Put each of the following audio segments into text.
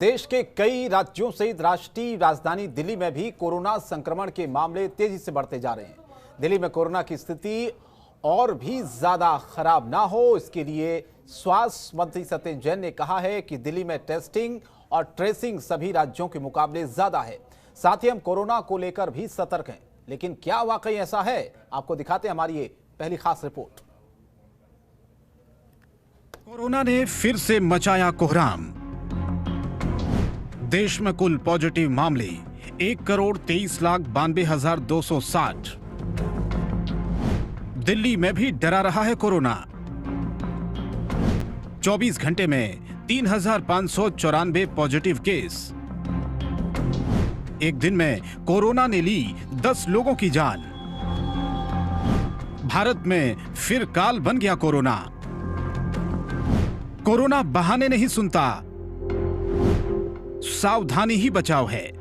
देश के कई राज्यों सहित राष्ट्रीय राजधानी दिल्ली में भी कोरोना संक्रमण के मामले तेजी से बढ़ते जा रहे हैं। दिल्ली में कोरोना की स्थिति और भी ज्यादा खराब ना हो, इसके लिए स्वास्थ्य मंत्री सत्येंद्र जैन ने कहा है कि दिल्ली में टेस्टिंग और ट्रेसिंग सभी राज्यों के मुकाबले ज्यादा है। साथ ही हम कोरोना को लेकर भी सतर्क हैं। लेकिन क्या वाकई ऐसा है, आपको दिखाते हैं हमारी ये पहली खास रिपोर्ट। कोरोना ने फिर से मचाया कोहराम। देश में कुल पॉजिटिव मामले 1,23,92,260। दिल्ली में भी डरा रहा है कोरोना। 24 घंटे में 3,594 पॉजिटिव केस। एक दिन में कोरोना ने ली 10 लोगों की जान। भारत में फिर काल बन गया कोरोना। कोरोना बहाने नहीं सुनता, सावधानी ही बचाव है।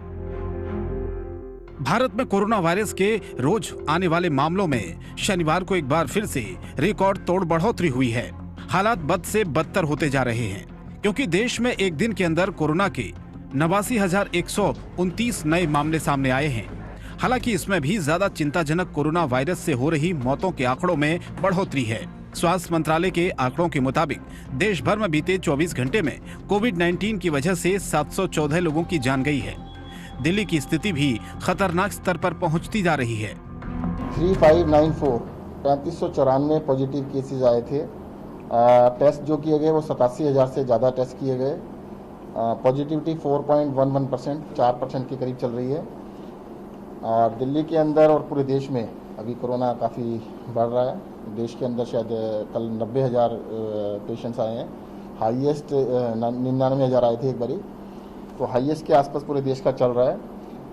भारत में कोरोना वायरस के रोज आने वाले मामलों में शनिवार को एक बार फिर से रिकॉर्ड तोड़ बढ़ोतरी हुई है। हालात बद से बदतर होते जा रहे हैं, क्योंकि देश में एक दिन के अंदर कोरोना के 89,129 नए मामले सामने आए हैं। हालांकि इसमें भी ज्यादा चिंताजनक कोरोना वायरस से हो रही मौतों के आंकड़ों में बढ़ोतरी है। स्वास्थ्य मंत्रालय के आंकड़ों के मुताबिक देश भर में बीते 24 घंटे में कोविड-19 की वजह से 714 लोगों की जान गई है। दिल्ली की स्थिति भी खतरनाक स्तर पर पहुंचती जा रही है। 3594 पॉजिटिव केसेज आए थे। टेस्ट जो किए गए वो 87,000 से ज़्यादा टेस्ट किए गए। पॉजिटिविटी 4.11%, 4% के करीब चल रही है। और दिल्ली के अंदर और पूरे देश में अभी कोरोना काफ़ी बढ़ रहा है। देश के अंदर शायद कल 90,000 पेशेंट्स आए हैं। हाईएस्ट 99,000 आए थे एक बारी, तो हाईएस्ट के आसपास पूरे देश का चल रहा है।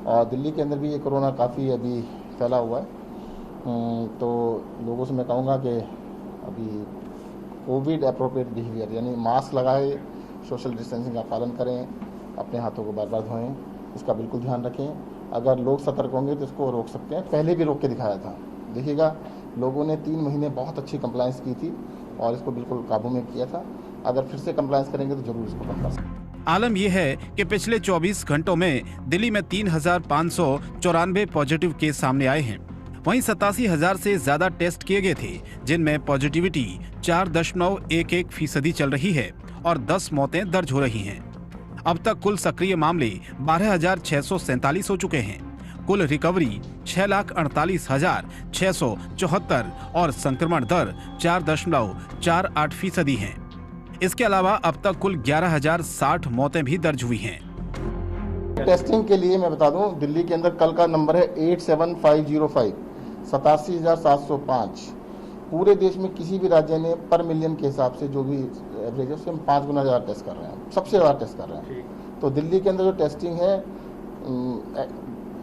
और दिल्ली के अंदर भी ये कोरोना काफ़ी अभी फैला हुआ है। तो लोगों से मैं कहूँगा कि अभी कोविड अप्रोप्रिएट बिहेवियर यानी मास्क लगाए, सोशल डिस्टेंसिंग का पालन करें, अपने हाथों को बार बार धोएं, इसका बिल्कुल ध्यान रखें। अगर लोग सतर्क होंगे तो इसको रोक सकते हैं। पहले भी रोक के दिखाया था। देखिएगा, लोगों ने 3 महीने बहुत अच्छी कंप्लायंस की थी और इसको बिल्कुल काबू में किया था। अगर फिर से कंप्लायंस करेंगे तो जरूर इसको कम कर सकते हैं। आलम यह है कि पिछले 24 घंटों में दिल्ली में 3,594 पॉजिटिव केस सामने आए हैं। वहीं 87,000 से ज्यादा टेस्ट किए गए थे, जिनमें पॉजिटिविटी 4.11% चल रही है और 10 मौतें दर्ज हो रही हैं। अब तक कुल सक्रिय मामले 12,647 हो चुके हैं। कुल रिकवरी 6,48,674 और संक्रमण दर 4.48% है। इसके अलावा अब तक कुल 11,060 मौतें भी दर्ज हुई हैं। टेस्टिंग के लिए मैं बता दूं, दिल्ली के अंदर कल का नंबर है 87,505, 87,705। पूरे देश में किसी भी राज्य ने पर मिलियन के हिसाब से जो भी एवरेज है उससे हम 5 गुना ज़्यादा टेस्ट कर रहे हैं, सबसे ज़्यादा टेस्ट कर रहे हैं। तो दिल्ली के अंदर जो टेस्टिंग है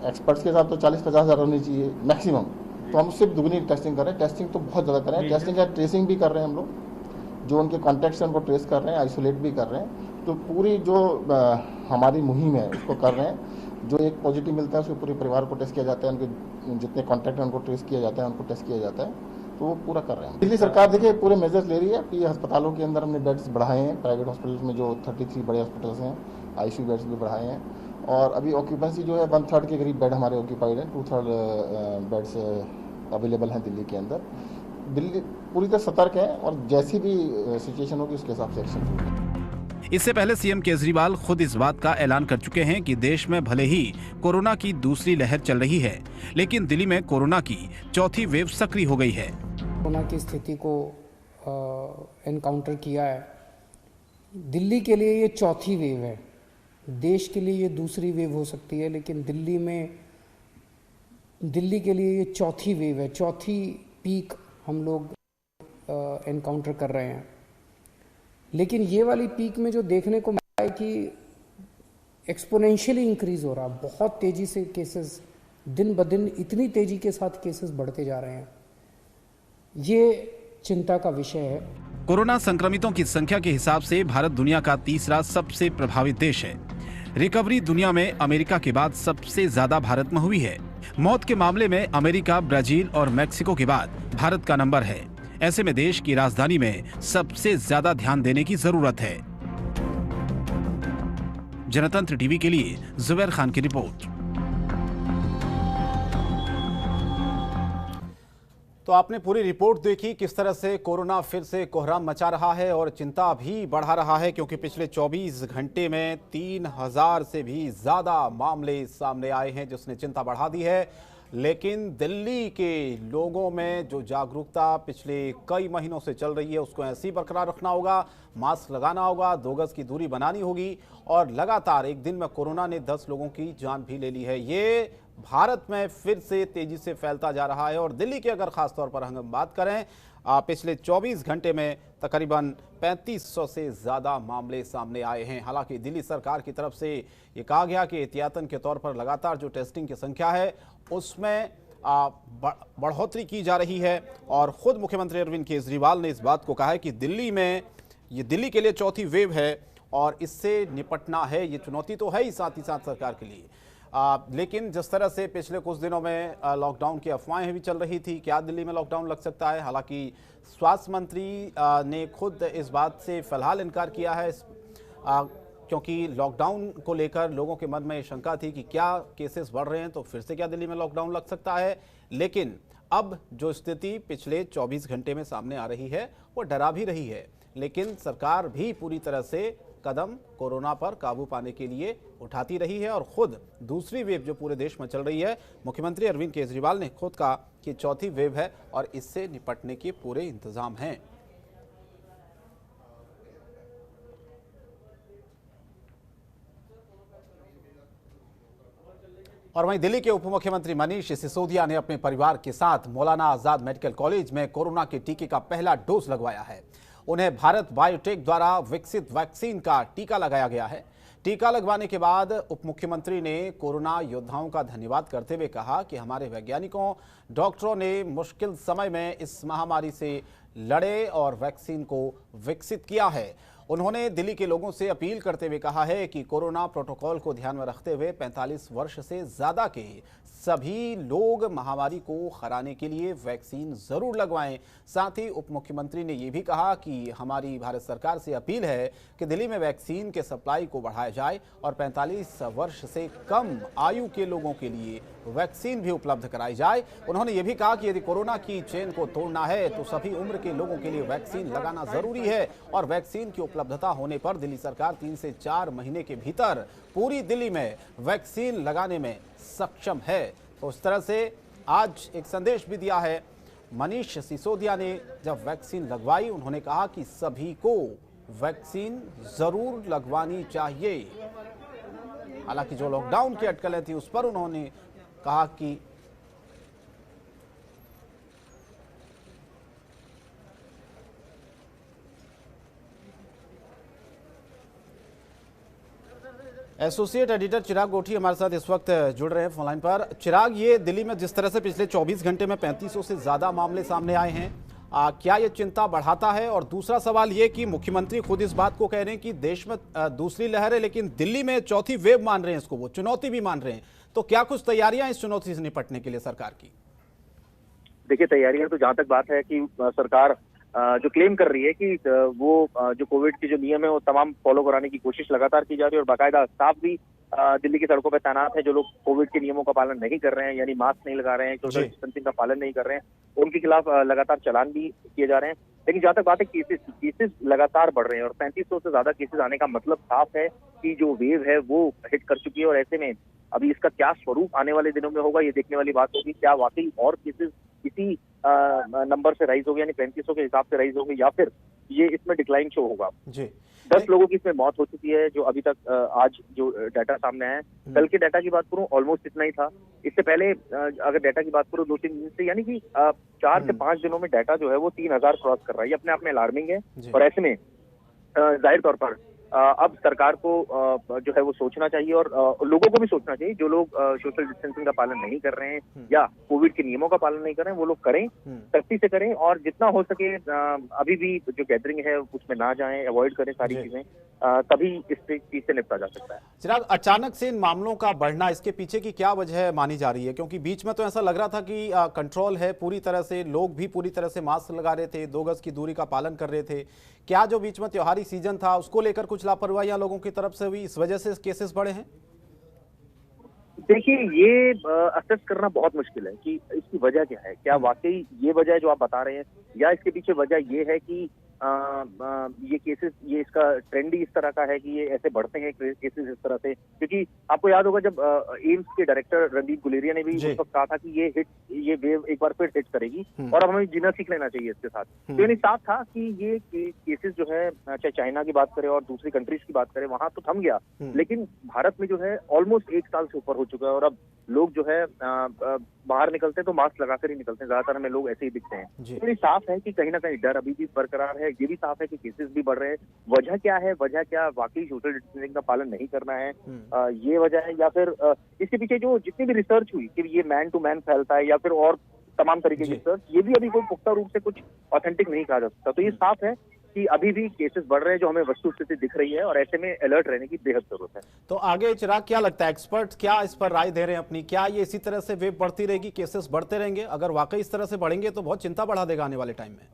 एक्सपर्ट्स के हिसाब तो 40-50 हज़ार होनी चाहिए मैक्सिमम, तो हम उससे दुगनी टेस्टिंग कर रहे हैं। टेस्टिंग तो बहुत ज़्यादा कर रहे हैं। टेस्टिंग का ट्रेसिंग भी कर रहे हैं हम लोग, जो उनके कॉन्टैक्ट्स हैं उनको ट्रेस कर रहे हैं, आइसोलेट भी कर रहे हैं। तो पूरी जो हमारी मुहिम है उसको कर रहे हैं। जो एक पॉजिटिव मिलता है उसके पूरे परिवार को टेस्ट किया जाता है, उनके जितने कॉन्टैक्ट हैं उनको ट्रेस किया जाता है, उनको टेस्ट किया जाता है। तो वो पूरा कर रहे हैं। दिल्ली सरकार देखिए पूरे मेजर्स ले रही है कि अस्पतालों के अंदर हमने बेड्स बढ़ाए हैं। प्राइवेट हॉस्पिटल्स में जो 33 बड़े हॉस्पिटल्स हैं, आईसीयू बेड्स भी बढ़ाए हैं। और अभी ऑक्यूपेंसी जो है 1/3 के करीब बेड हमारे ऑक्यूपाइड हैं। 2/3 बेड्स अवेलेबल हैं दिल्ली के अंदर। दिल्ली पूरी तरह सतर्क है और जैसी भी सिचुएशन होगी उसके हिसाब से एक्शन होगा। इससे पहले सीएम केजरीवाल खुद इस बात का ऐलान कर चुके हैं कि देश में भले ही कोरोना की दूसरी लहर चल रही है, लेकिन दिल्ली में कोरोना की चौथी वेव सक्रिय हो गई है। कोरोना की स्थिति को एनकाउंटर किया है। दिल्ली के लिए ये चौथी वेव है, देश के लिए ये दूसरी वेव हो सकती है, लेकिन दिल्ली के लिए ये चौथी वेव है, चौथी पीक हम लोग एनकाउंटर कर रहे हैं। लेकिन ये वाली पीक में जो देखने को मिला है कि एक्सपोनेंशियली इंक्रीज हो रहा है, बहुत तेजी से केसेस दिन ब दिन इतनी तेजी के साथ केसेस बढ़ते जा रहे हैं। ये चिंता का विषय है। कोरोना संक्रमितों की संख्या के हिसाब से भारत दुनिया का तीसरा सबसे प्रभावित देश है। रिकवरी दुनिया में अमेरिका के बाद सबसे ज्यादा भारत में हुई है। मौत के मामले में अमेरिका, ब्राजील और मैक्सिको के बाद भारत का नंबर है। ऐसे में देश की राजधानी में सबसे ज्यादा ध्यान देने की जरूरत है। जनतंत्र टीवी के लिए जुबैर खान की रिपोर्ट। तो आपने पूरी रिपोर्ट देखी किस तरह से कोरोना फिर से कोहराम मचा रहा है और चिंता भी बढ़ा रहा है, क्योंकि पिछले 24 घंटे में 3000 से भी ज़्यादा मामले सामने आए हैं जिसने चिंता बढ़ा दी है। लेकिन दिल्ली के लोगों में जो जागरूकता पिछले कई महीनों से चल रही है उसको ऐसे ही बरकरार रखना होगा, मास्क लगाना होगा, 2 गज की दूरी बनानी होगी और लगातार एक दिन में कोरोना ने 10 लोगों की जान भी ले ली है। ये भारत में फिर से तेजी से फैलता जा रहा है और दिल्ली की अगर खास तौर पर हम बात करें, पिछले 24 घंटे में तकरीबन 3500 से ज़्यादा मामले सामने आए हैं। हालांकि दिल्ली सरकार की तरफ से ये कहा गया कि एहतियातन के तौर पर लगातार जो टेस्टिंग की संख्या है उसमें बढ़ोतरी की जा रही है और ख़ुद मुख्यमंत्री अरविंद केजरीवाल ने इस बात को कहा है कि ये दिल्ली के लिए चौथी वेव है और इससे निपटना है। ये चुनौती तो है ही साथ सरकार के लिए। लेकिन जिस तरह से पिछले कुछ दिनों में लॉकडाउन की अफवाहें भी चल रही थी, क्या दिल्ली में लॉकडाउन लग सकता है? हालांकि स्वास्थ्य मंत्री ने खुद इस बात से फिलहाल इनकार किया है, क्योंकि लॉकडाउन को लेकर लोगों के मन में ये शंका थी कि क्या केसेस बढ़ रहे हैं तो फिर से क्या दिल्ली में लॉकडाउन लग सकता है। लेकिन अब जो स्थिति पिछले 24 घंटे में सामने आ रही है वो डरा भी रही है, लेकिन सरकार भी पूरी तरह से कदम कोरोना पर काबू पाने के लिए उठाती रही है और खुद दूसरी वेव जो पूरे देश में चल रही है, मुख्यमंत्री अरविंद केजरीवाल ने खुद कहा कि चौथी वेव है और इससे निपटने के पूरे इंतजाम हैं। और वहीं दिल्ली के उप मुख्यमंत्री मनीष सिसोदिया ने अपने परिवार के साथ मौलाना आजाद मेडिकल कॉलेज में कोरोना के टीके का पहला डोज लगवाया है। उन्हें भारत बायोटेक द्वारा विकसित वैक्सीन का टीका लगाया गया है। टीका लगवाने के बाद उप मुख्यमंत्री ने कोरोना योद्धाओं का धन्यवाद करते हुए कहा कि हमारे वैज्ञानिकों, डॉक्टरों ने मुश्किल समय में इस महामारी से लड़े और वैक्सीन को विकसित किया है। उन्होंने दिल्ली के लोगों से अपील करते हुए कहा है कि कोरोना प्रोटोकॉल को ध्यान में रखते हुए 45 वर्ष से ज्यादा के सभी लोग महामारी को हराने के लिए वैक्सीन जरूर लगवाएं। साथ ही उप मुख्यमंत्री ने यह भी कहा कि हमारी भारत सरकार से अपील है कि दिल्ली में वैक्सीन के सप्लाई को बढ़ाया जाए और 45 वर्ष से कम आयु के लोगों के लिए वैक्सीन भी उपलब्ध कराई जाए। उन्होंने ये भी कहा कि यदि कोरोना की चेन को तोड़ना है तो सभी उम्र के लोगों के लिए वैक्सीन लगाना जरूरी है और वैक्सीन की उपलब्धता होने पर दिल्ली सरकार 3 से 4 महीने के भीतर पूरी दिल्ली में वैक्सीन लगाने में सक्षम है। तो इस तरह से आज एक संदेश भी दिया है मनीष सिसोदिया ने। जब वैक्सीन लगवाई उन्होंने कहा कि सभी को वैक्सीन जरूर लगवानी चाहिए। हालांकि जो लॉकडाउन की अटकलें थी उस पर उन्होंने कहा कि एसोसिएट एडिटर चिराग गोठी हमारे साथ इस वक्त जुड़ रहे हैं फोनलाइन पर। चिराग, ये दिल्ली में जिस तरह से पिछले 24 घंटे में 3500 से ज्यादा मामले सामने आए हैं, क्या ये चिंता बढ़ाता है? और दूसरा सवाल ये कि मुख्यमंत्री खुद इस बात को कह रहे हैं कि देश में दूसरी लहर है, लेकिन दिल्ली में चौथी वेव मान रहे हैं इसको, वो चुनौती भी मान रहे हैं। तो क्या कुछ तैयारियां इस चुनौती से निपटने के लिए सरकार की? देखिए, तैयारियां तो जहां तक बात है कि सरकार जो क्लेम कर रही है कि वो जो कोविड के जो नियम है वो तमाम फॉलो कराने की कोशिश लगातार की जा रही है और बाकायदा स्टाफ भी दिल्ली की सड़कों पर तैनात है जो लोग कोविड के नियमों का पालन नहीं कर रहे हैं, यानी मास्क नहीं लगा रहे हैं, सोशल डिस्टेंसिंग का पालन नहीं कर रहे हैं, उनके खिलाफ लगातार चालान भी किए जा रहे हैं। लेकिन जहां तक बात है केसेस लगातार बढ़ रहे हैं और 3500 से ज्यादा केसेस आने का मतलब साफ है कि जो वेव है वो हिट कर चुकी है और ऐसे में अभी इसका क्या स्वरूप आने वाले दिनों में होगा ये देखने वाली बात होगी। क्या वाकई और केसेस इसी नंबर से राइज होगी, यानी 3500 के हिसाब से राइज होगी, या फिर ये इसमें डिक्लाइन शो होगा। जी 10 लोगों की इसमें मौत हो चुकी है जो अभी तक आज जो डाटा सामने आया है। कल के डाटा की बात करूं ऑलमोस्ट इतना ही था। इससे पहले अगर डाटा की बात करूं 2-3 दिन से, यानी कि 4 से 5 दिनों में डाटा जो है वो 3000 क्रॉस कर रहा है। ये अपने आप में अलार्मिंग है और ऐसे में जाहिर तौर पर अब सरकार को जो है वो सोचना चाहिए और लोगों को भी सोचना चाहिए। जो लोग सोशल डिस्टेंसिंग का पालन नहीं कर रहे हैं या कोविड के नियमों का पालन नहीं कर रहे हैं वो लोग करें, सख्ती से करें और जितना हो सके अभी भी जो गैदरिंग है उसमें ना जाएं, अवॉइड करें सारी चीजें, तभी इस चीज से निपटा जा सकता है। चिराग, अचानक से इन मामलों का बढ़ना, इसके पीछे की क्या वजह मानी जा रही है? क्योंकि बीच में तो ऐसा लग रहा था कि कंट्रोल है पूरी तरह से, लोग भी पूरी तरह से मास्क लगा रहे थे, 2 गज की दूरी का पालन कर रहे थे। क्या जो बीच में त्योहारी सीजन था उसको लेकर कुछ कुछ लापरवाहियां लोगों की तरफ से हुई, इस वजह से केसेस बढ़े हैं? देखिए, ये असेस करना बहुत मुश्किल है कि इसकी वजह क्या है। क्या वाकई ये वजह है जो आप बता रहे हैं, या इसके पीछे वजह ये है कि ये केसेस, ये इसका ट्रेंड ही इस तरह का है कि ये ऐसे बढ़ते हैं केसेस इस तरह से। क्योंकि आपको याद होगा जब एम्स के डायरेक्टर रणदीप गुलेरिया ने भी उस वक्त कहा था कि ये वेव एक बार फिर हिट करेगी और अब हमें जीना सीख लेना चाहिए इसके साथ। तो यानी साफ था कि ये केसेस जो है, चाहे चाइना की बात करें और दूसरी कंट्रीज की बात करें, वहां तो थम गया, लेकिन भारत में जो है ऑलमोस्ट 1 साल से ऊपर हो चुका है। और अब लोग जो है बाहर निकलते हैं तो मास्क लगाकर ही निकलते हैं, ज्यादातर हमें लोग ऐसे ही दिखते हैं। तो ये साफ है कि कहीं ना कहीं डर अभी भी बरकरार है। ये भी साफ है कि केसेस भी बढ़ रहे हैं। वजह क्या है? वजह क्या वाकई सोशल डिस्टेंसिंग का पालन नहीं करना है, ये वजह है, या फिर इसके पीछे जो जितनी भी रिसर्च हुई कि ये मैन टू मैन फैलता है या फिर और तमाम तरीके की रिसर्च, ये भी अभी कोई पुख्ता रूप से कुछ ऑथेंटिक नहीं कहा जा सकता। तो ये साफ है कि अभी भी केसेस बढ़ रहे हैं जो हमें वस्तुस्थिति दिख रही है, और ऐसे में अलर्ट रहने की बेहद जरूरत है। तो आगे चिराग क्या लगता है, एक्सपर्ट क्या इस पर राय दे रहे हैं अपनी? क्या ये इसी तरह से वेव बढ़ती रहेगी, केसेस बढ़ते रहेंगे? अगर वाकई इस तरह से बढ़ेंगे तो बहुत चिंता बढ़ा देगा आने वाले टाइम में।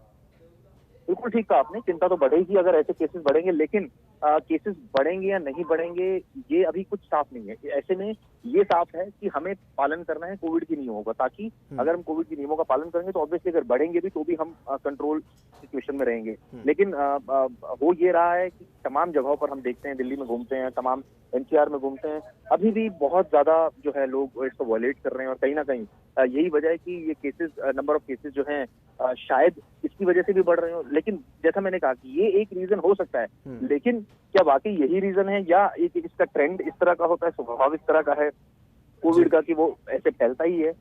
बिल्कुल ठीक कहा आपने, चिंता तो बढ़ेगी अगर ऐसे केसेस बढ़ेंगे, लेकिन केसेस बढ़ेंगे या नहीं बढ़ेंगे ये अभी कुछ साफ नहीं है। ऐसे में ये साफ है कि हमें पालन करना है कोविड के नियमों का, ताकि अगर हम कोविड के नियमों का पालन करेंगे तो ऑब्वियसली अगर बढ़ेंगे भी तो भी हम कंट्रोल सिचुएशन में रहेंगे। लेकिन हो ये रहा है कि तमाम जगहों पर हम देखते हैं, दिल्ली में घूमते हैं, तमाम एनसीआर में घूमते हैं, अभी भी बहुत ज्यादा जो है लोग इसको वॉयलेट कर रहे हैं। और कहीं ना कहीं यही वजह है कि ये केसेस, नंबर ऑफ केसेस जो हैं शायद इसकी वजह से भी बढ़ रहे हो। लेकिन जैसा मैंने कहा कि ये एक रीजन हो सकता है, लेकिन क्या वाकई यही रीजन है, या एक इसका ट्रेंड इस तरह का होता है, स्वभाव इस तरह का है कोविड का कि वो ऐसे फैलता ही है,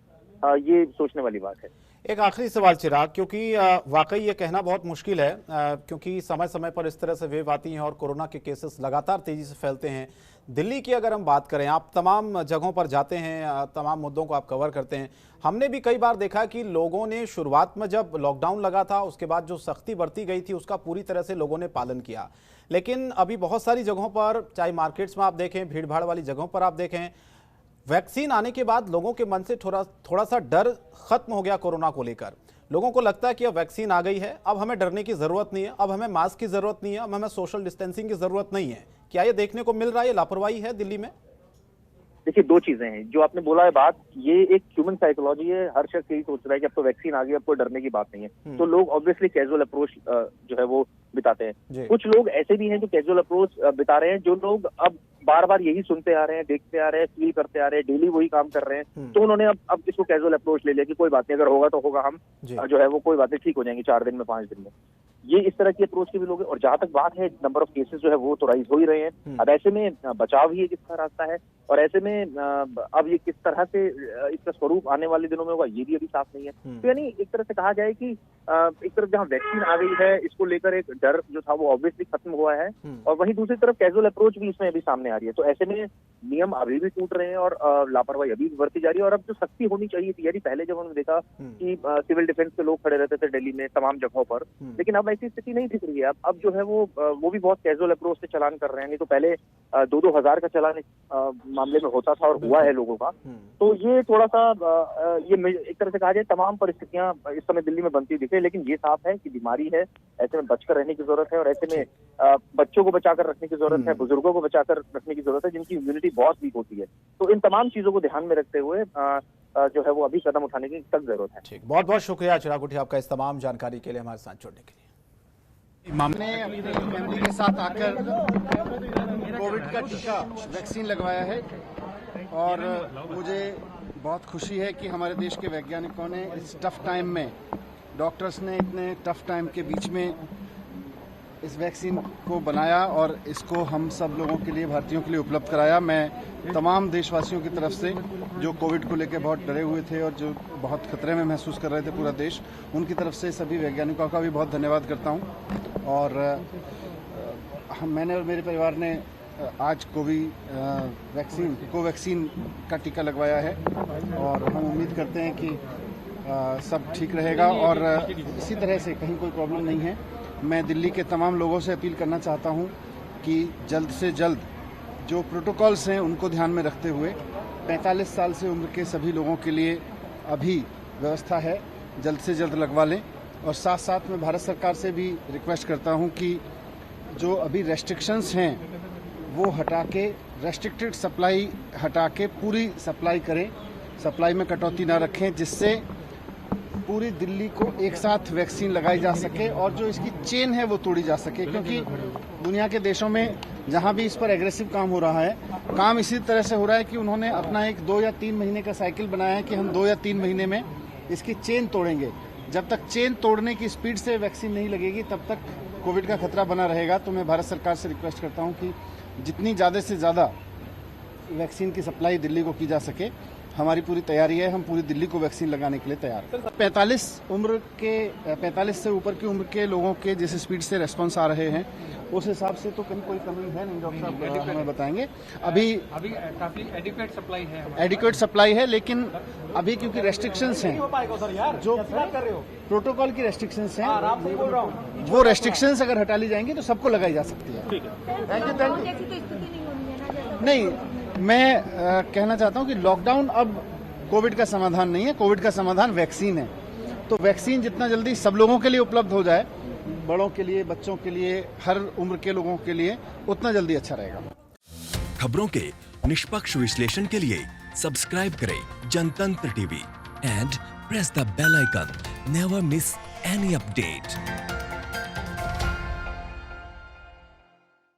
ये सोचने वाली बात है। एक आखिरी सवाल चिराग, क्योंकि वाकई ये कहना बहुत मुश्किल है, क्योंकि समय समय पर इस तरह से वेव आती हैं और कोरोना के केसेस लगातार तेजी से फैलते हैं। दिल्ली की अगर हम बात करें, आप तमाम जगहों पर जाते हैं, तमाम मुद्दों को आप कवर करते हैं। हमने भी कई बार देखा कि लोगों ने शुरुआत में जब लॉकडाउन लगा था, उसके बाद जो सख्ती बरती गई थी उसका पूरी तरह से लोगों ने पालन किया। लेकिन अभी बहुत सारी जगहों पर, चाहे मार्केट्स में आप देखें, भीड़ भाड़ वाली जगहों पर आप देखें, वैक्सीन आने के बाद लोगों के मन से थोड़ा सा डर खत्म हो गया कोरोना को लेकर। लोगों को लगता है कि अब वैक्सीन आ गई है, अब हमें डरने की जरूरत नहीं है, अब हमें मास्क की जरूरत नहीं है, अब हमें सोशल डिस्टेंसिंग की जरूरत नहीं है। क्या ये देखने को मिल रहा है, ये लापरवाही है दिल्ली में? देखिए, दो चीजें हैं जो आपने बोला है बात, ये एक ह्यूमन साइकोलॉजी है। हर शख्स यही सोच रहा है कि अब तो वैक्सीन आ गई, अब कोई डरने की बात नहीं है। तो लोग ऑब्वियसली कैजुअल अप्रोच जो है वो बिताते हैं। कुछ लोग ऐसे भी हैं जो कैजुअल अप्रोच बिता रहे हैं, जो लोग अब बार बार यही सुनते आ रहे हैं, देखते आ रहे हैं, फील करते आ रहे हैं, डेली वही काम कर रहे हैं, तो उन्होंने अब इसको कैजुअल अप्रोच ले लिया कि कोई बात नहीं, अगर होगा तो होगा, हम जो है वो कोई बात नहीं, ठीक हो जाएंगे 4 दिन में, 5 दिन में। ये इस तरह की अप्रोच के भी लोग हैं। और जहां तक बात है नंबर ऑफ केसेस जो है वो तो राइज हो ही रहे हैं। अब ऐसे में बचाव ही एक इसका रास्ता है, और ऐसे में अब ये किस तरह से इसका स्वरूप आने वाले दिनों में होगा ये भी अभी साफ नहीं है। तो यानी एक तरह से कहा जाए कि एक तरफ जहां वैक्सीन आ गई है, इसको लेकर एक डर जो था वो ऑब्वियसली खत्म हुआ है, और वहीं दूसरी तरफ कैजुअल अप्रोच भी इसमें अभी सामने आ रही है। तो ऐसे में नियम अभी भी टूट रहे हैं और लापरवाही अभी भी बढ़ती जा रही है। और अब जो सख्ती होनी चाहिए थी, यानी पहले जब हमने देखा कि सिविल डिफेंस के लोग खड़े रहते थे दिल्ली में तमाम जगहों पर, लेकिन अब ऐसी स्थिति नहीं दिख रही है। अब जो है वो भी बहुत कैजुअल अप्रोच से चालान कर रहे हैं। नहीं तो पहले 2-2 हजार का चालान मामले में होता था और हुआ है लोगों का। तो ये थोड़ा सा ये एक तरह से कहा जाए तमाम परिस्थितियां इस समय दिल्ली में बनती दिखे, लेकिन ये साफ है कि बीमारी है, ऐसे में बचकर रहने की जरूरत है, और ऐसे में बच्चों को बचाकर रखने की जरूरत है, बुजुर्गों को बचाकर रखने की जरूरत है, जिनकी इम्यूनिटी बहुत वीक होती है। तो इन तमाम चीजों को ध्यान में रखते हुए जो है वो अभी कदम उठाने की सख्त जरूरत है। ठीक, बहुत बहुत शुक्रिया चिराग गुठी आपका इस तमाम जानकारी के लिए, हमारे साथ जुड़ने के लिए। मैंने अपनी फैमिली के साथ आकर कोविड का टीका वैक्सीन लगवाया है, और मुझे बहुत खुशी है कि हमारे देश के वैज्ञानिकों ने इस टफ टाइम में, डॉक्टर्स ने इतने टफ टाइम के बीच में इस वैक्सीन को बनाया और इसको हम सब लोगों के लिए, भारतीयों के लिए उपलब्ध कराया। मैं तमाम देशवासियों की तरफ से जो कोविड को लेकर बहुत डरे हुए थे और जो बहुत खतरे में महसूस कर रहे थे पूरा देश, उनकी तरफ से सभी वैज्ञानिकों का भी बहुत धन्यवाद करता हूं। और मैंने और मेरे परिवार ने आज कोवैक्सीन का टीका लगवाया है, और हम उम्मीद करते हैं कि सब ठीक रहेगा और इसी तरह से कहीं कोई प्रॉब्लम नहीं है। मैं दिल्ली के तमाम लोगों से अपील करना चाहता हूं कि जल्द से जल्द जो प्रोटोकॉल्स हैं उनको ध्यान में रखते हुए 45 साल से उम्र के सभी लोगों के लिए अभी व्यवस्था है, जल्द से जल्द लगवा लें। और साथ साथ मैं भारत सरकार से भी रिक्वेस्ट करता हूं कि जो अभी रेस्ट्रिक्शंस हैं वो हटा के, रेस्ट्रिक्टेड सप्लाई हटा के पूरी सप्लाई करें, सप्लाई में कटौती ना रखें, जिससे पूरी दिल्ली को एक साथ वैक्सीन लगाई जा सके और जो इसकी चेन है वो तोड़ी जा सके। क्योंकि दुनिया के देशों में जहां भी इस पर एग्रेसिव काम हो रहा है, काम इसी तरह से हो रहा है कि उन्होंने अपना एक 2 या 3 महीने का साइकिल बनाया है कि हम 2 या 3 महीने में इसकी चेन तोड़ेंगे। जब तक चेन तोड़ने की स्पीड से वैक्सीन नहीं लगेगी तब तक कोविड का खतरा बना रहेगा। तो मैं भारत सरकार से रिक्वेस्ट करता हूं कि जितनी ज़्यादा से ज़्यादा वैक्सीन की सप्लाई दिल्ली को की जा सके, हमारी पूरी तैयारी है, हम पूरी दिल्ली को वैक्सीन लगाने के लिए तैयार हैं। 45 से ऊपर की उम्र के लोगों के जिस स्पीड से रेस्पॉन्स आ रहे हैं उस हिसाब से तो कहीं कोई कमी है नहीं, डॉक्टर साहब हमें बताएंगे। अभी काफी एडिक्वेट सप्लाई है, लेकिन अभी क्योंकि रेस्ट्रिक्शंस हैं, जो प्रोटोकॉल की रेस्ट्रिक्शंस हैं, वो रेस्ट्रिक्शंस अगर हटा ली जाएंगी तो सबको लगाई जा सकती है। Thank you. नहीं, मैं कहना चाहता हूं कि लॉकडाउन अब कोविड का समाधान नहीं है, कोविड का समाधान वैक्सीन है। तो वैक्सीन जितना जल्दी सब लोगों के लिए उपलब्ध हो जाए, बड़ों के लिए, बच्चों के लिए, हर उम्र के लोगों के लिए, उतना जल्दी अच्छा रहेगा। खबरों के निष्पक्ष विश्लेषण के लिए सब्सक्राइब करें Jantantra TV and press the bell icon. Never miss any update.